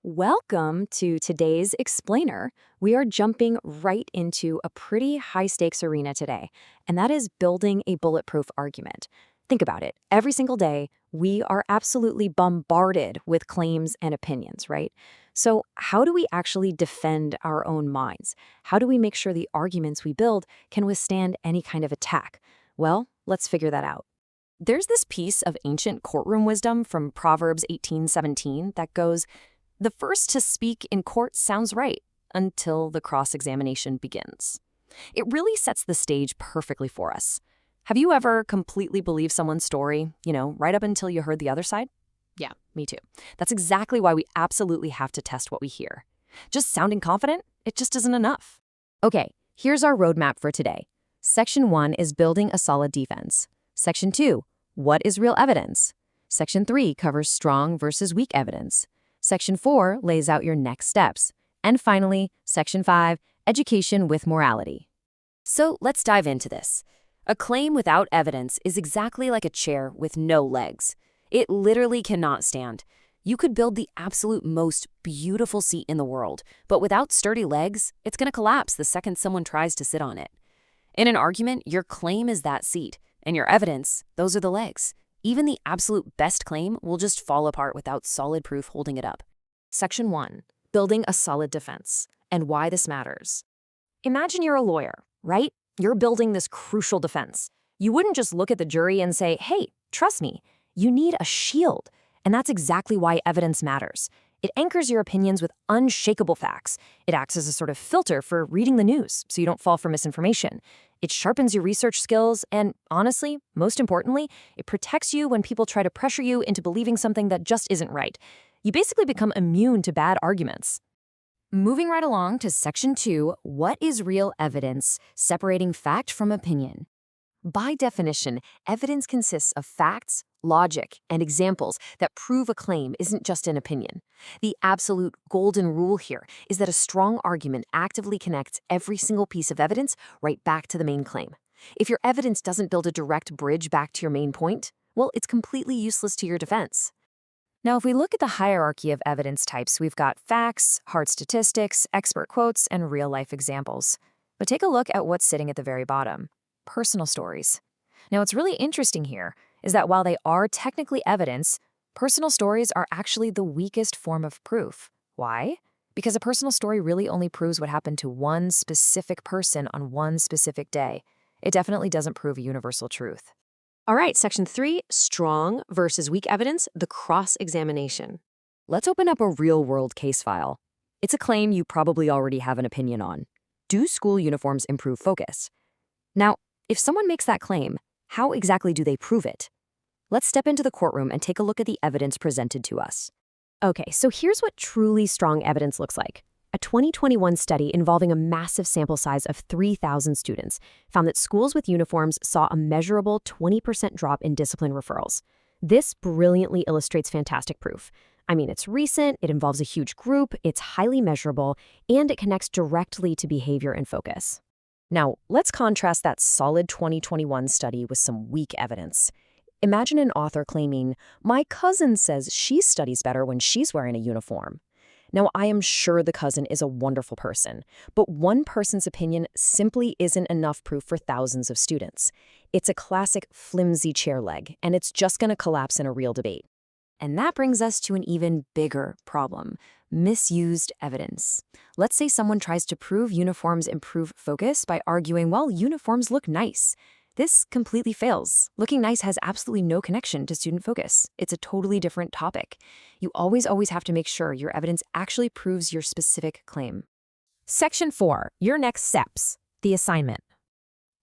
Welcome to today's Explainer. We are jumping right into a pretty high-stakes arena today, and that is building a bulletproof argument. Think about it. Every single day, we are absolutely bombarded with claims and opinions, right? So how do we actually defend our own minds? How do we make sure the arguments we build can withstand any kind of attack? Well, let's figure that out. There's this piece of ancient courtroom wisdom from Proverbs 18:17 that goes, "The first to speak in court sounds right until the cross-examination begins." It really sets the stage perfectly for us. Have you ever completely believed someone's story, right up until you heard the other side? Yeah, me too. That's exactly why we absolutely have to test what we hear. Just sounding confident, it just isn't enough. Okay, here's our roadmap for today. Section 1 is building a solid defense. Section 2, what is real evidence? Section 3 covers strong versus weak evidence. Section 4 lays out your next steps. And finally, Section 5, education with morality. So let's dive into this. A claim without evidence is exactly like a chair with no legs. It literally cannot stand. You could build the absolute most beautiful seat in the world, but without sturdy legs, it's going to collapse the second someone tries to sit on it. In an argument, your claim is that seat, and your evidence, those are the legs. Even the absolute best claim will just fall apart without solid proof holding it up. Section 1, building a solid defense, and why this matters. Imagine you're a lawyer, right? You're building this crucial defense. You wouldn't just look at the jury and say, "Hey, trust me." You need a shield, and that's exactly why evidence matters. It anchors your opinions with unshakable facts. It acts as a sort of filter for reading the news so you don't fall for misinformation. It sharpens your research skills, and honestly, most importantly, it protects you when people try to pressure you into believing something that just isn't right. You basically become immune to bad arguments. Moving right along to Section 2, what is real evidence? Separating fact from opinion. By definition, evidence consists of facts, logic, and examples that prove a claim isn't just an opinion. The absolute golden rule here is that a strong argument actively connects every single piece of evidence right back to the main claim. If your evidence doesn't build a direct bridge back to your main point, well, it's completely useless to your defense. Now, if we look at the hierarchy of evidence types, we've got facts, hard statistics, expert quotes, and real-life examples. But take a look at what's sitting at the very bottom. Personal stories. Now, what's really interesting here is that while they are technically evidence, personal stories are actually the weakest form of proof. Why? Because a personal story really only proves what happened to one specific person on one specific day. It definitely doesn't prove a universal truth. All right, Section 3, strong versus weak evidence, the cross-examination. Let's open up a real-world case file. It's a claim you probably already have an opinion on. Do school uniforms improve focus? Now, if someone makes that claim, how exactly do they prove it? Let's step into the courtroom and take a look at the evidence presented to us. Okay, so here's what truly strong evidence looks like. A 2021 study involving a massive sample size of 3,000 students found that schools with uniforms saw a measurable 20% drop in discipline referrals. This brilliantly illustrates fantastic proof. I mean, it's recent, it involves a huge group, it's highly measurable, and it connects directly to behavior and focus. Now, let's contrast that solid 2021 study with some weak evidence. Imagine an author claiming, "My cousin says she studies better when she's wearing a uniform." Now, I am sure the cousin is a wonderful person, but one person's opinion simply isn't enough proof for thousands of students. It's a classic flimsy chair leg, and it's just going to collapse in a real debate. And that brings us to an even bigger problem: misused evidence. Let's say someone tries to prove uniforms improve focus by arguing, well, uniforms look nice. This completely fails. Looking nice has absolutely no connection to student focus. It's a totally different topic. You always have to make sure your evidence actually proves your specific claim. Section 4, your next steps, the assignment.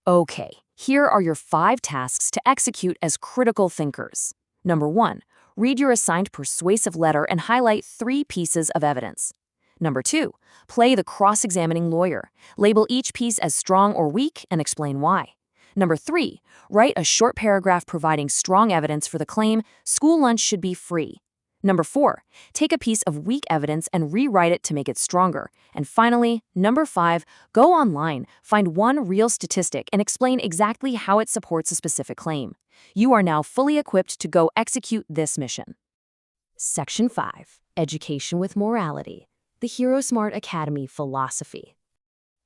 Okay, here are your 5 tasks to execute as critical thinkers. Number 1, read your assigned persuasive letter and highlight 3 pieces of evidence. Number 2, play the cross-examining lawyer. Label each piece as strong or weak and explain why. Number 3, write a short paragraph providing strong evidence for the claim, "School lunch should be free." Number 4, take a piece of weak evidence and rewrite it to make it stronger. And finally, number 5, go online, find one real statistic and explain exactly how it supports a specific claim. You are now fully equipped to go execute this mission. Section 5, education with morality, the Hero Smart Academy philosophy.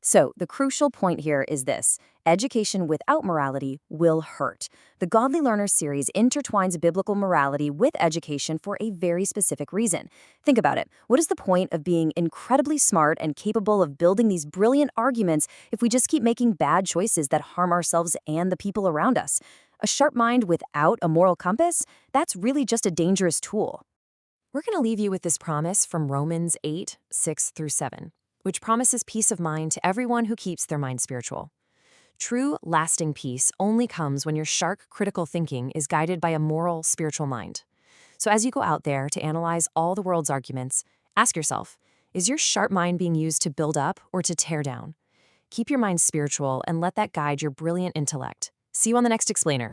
So, the crucial point here is this: education without morality will hurt. The Godly Learners series intertwines biblical morality with education for a very specific reason. Think about it. What is the point of being incredibly smart and capable of building these brilliant arguments if we just keep making bad choices that harm ourselves and the people around us? A sharp mind without a moral compass? That's really just a dangerous tool. We're going to leave you with this promise from Romans 8:6-7. Which promises peace of mind to everyone who keeps their mind spiritual. True, lasting peace only comes when your sharp, critical thinking is guided by a moral, spiritual mind. So as you go out there to analyze all the world's arguments, ask yourself, is your sharp mind being used to build up or to tear down? Keep your mind spiritual and let that guide your brilliant intellect. See you on the next explainer.